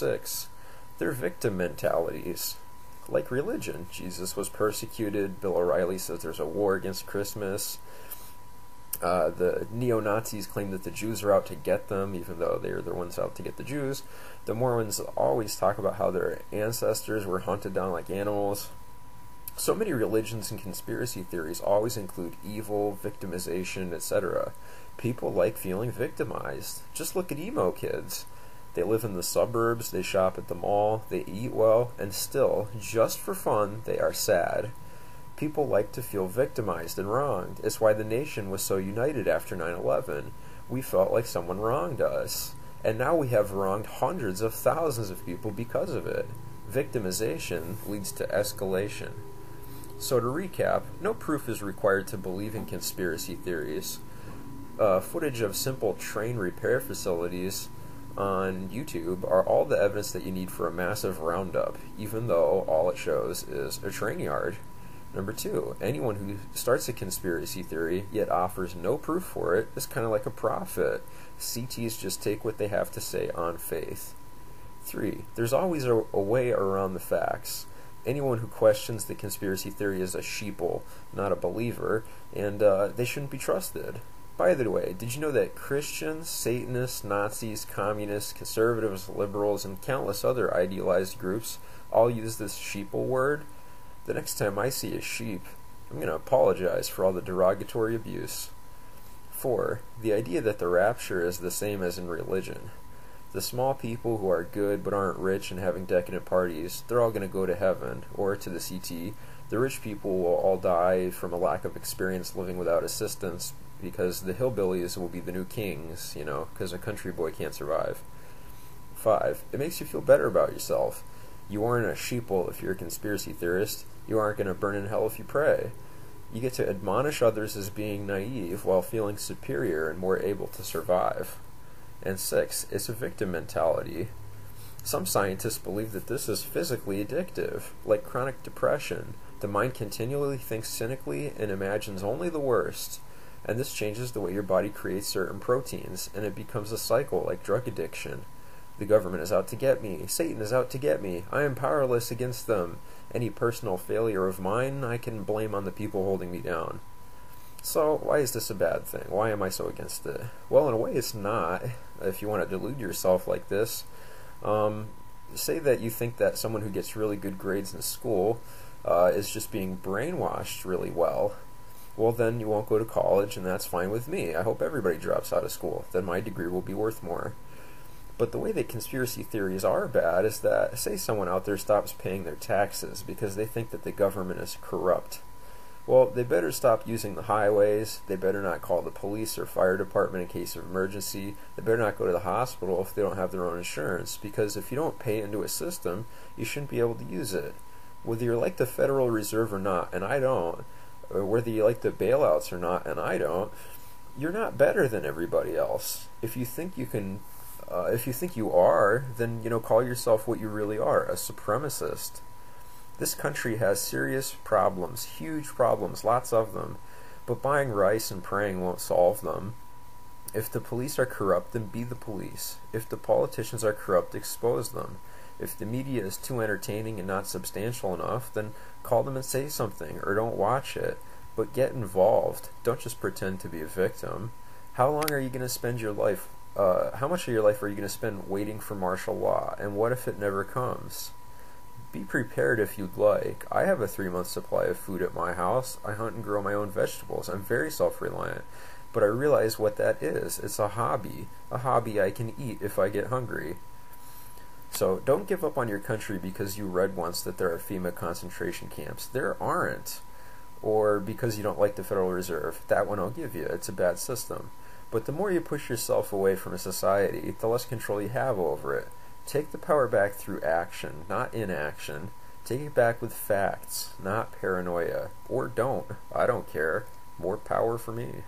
6. They're victim mentalities. Like religion, Jesus was persecuted. Bill O'Reilly says there's a war against Christmas. The neo-Nazis claim that the Jews are out to get them, even though they're the ones out to get the Jews. The Mormons always talk about how their ancestors were hunted down like animals. So many religions and conspiracy theories always include evil, victimization, etc. People like feeling victimized. Just look at emo kids. They live in the suburbs, they shop at the mall, they eat well, and still, just for fun, they are sad. People like to feel victimized and wronged. It's why the nation was so united after 9/11. We felt like someone wronged us. And now we have wronged hundreds of thousands of people because of it. Victimization leads to escalation. So to recap, no proof is required to believe in conspiracy theories. Footage of simple train repair facilities on YouTube are all the evidence that you need for a massive roundup, even though all it shows is a train yard. Number 2, anyone who starts a conspiracy theory yet offers no proof for it is kind of like a prophet. CTs just take what they have to say on faith. 3, there's always a way around the facts. Anyone who questions the conspiracy theory is a sheeple, not a believer, and they shouldn't be trusted. By the way, did you know that Christians, Satanists, Nazis, Communists, Conservatives, Liberals, and countless other idealized groups all use this sheeple word? The next time I see a sheep, I'm going to apologize for all the derogatory abuse. 4, the idea that the rapture is the same as in religion. The small people who are good but aren't rich and having decadent parties, they're all going to go to heaven, or to the CT. The rich people will all die from a lack of experience living without assistance, because the hillbillies will be the new kings, because a country boy can't survive. 5, it makes you feel better about yourself. You aren't a sheeple if you're a conspiracy theorist. You aren't going to burn in hell if you pray. You get to admonish others as being naive while feeling superior and more able to survive. And 6, it's a victim mentality. Some scientists believe that this is physically addictive, like chronic depression. The mind continually thinks cynically and imagines only the worst. And this changes the way your body creates certain proteins, and it becomes a cycle like drug addiction. The government is out to get me. Satan is out to get me. I am powerless against them. Any personal failure of mine, I can blame on the people holding me down. So, why is this a bad thing? Why am I so against it? Well, in a way, it's not, if you want to delude yourself like this. Say that you think that someone who gets really good grades in school is just being brainwashed really well. Well, then you won't go to college, and that's fine with me. I hope everybody drops out of school. Then my degree will be worth more. But the way that conspiracy theories are bad is that, say someone out there stops paying their taxes because they think that the government is corrupt. Well, they better stop using the highways, they better not call the police or fire department in case of emergency, they better not go to the hospital if they don't have their own insurance, because if you don't pay into a system, you shouldn't be able to use it. Whether you're like the Federal Reserve or not, and I don't, or whether you like the bailouts or not, and I don't, you're not better than everybody else. If you think you can if you think you are, then, call yourself what you really are, a supremacist. This country has serious problems, huge problems, lots of them, but buying rice and praying won't solve them. If the police are corrupt, then be the police. If the politicians are corrupt, expose them. If the media is too entertaining and not substantial enough, then call them and say something, or don't watch it. But get involved. Don't just pretend to be a victim. How long are you going to spend your life how much of your life are you going to spend waiting for martial law, and what if it never comes? Be prepared if you'd like. I have a 3-month supply of food at my house. I hunt and grow my own vegetables. I'm very self-reliant. But I realize what that is. It's a hobby I can eat if I get hungry. So don't give up on your country because you read once that there are FEMA concentration camps. There aren't. Or because you don't like the Federal Reserve. That one I'll give you. It's a bad system. But the more you push yourself away from a society, the less control you have over it. Take the power back through action, not inaction. Take it back with facts, not paranoia. Or don't. I don't care. More power for me.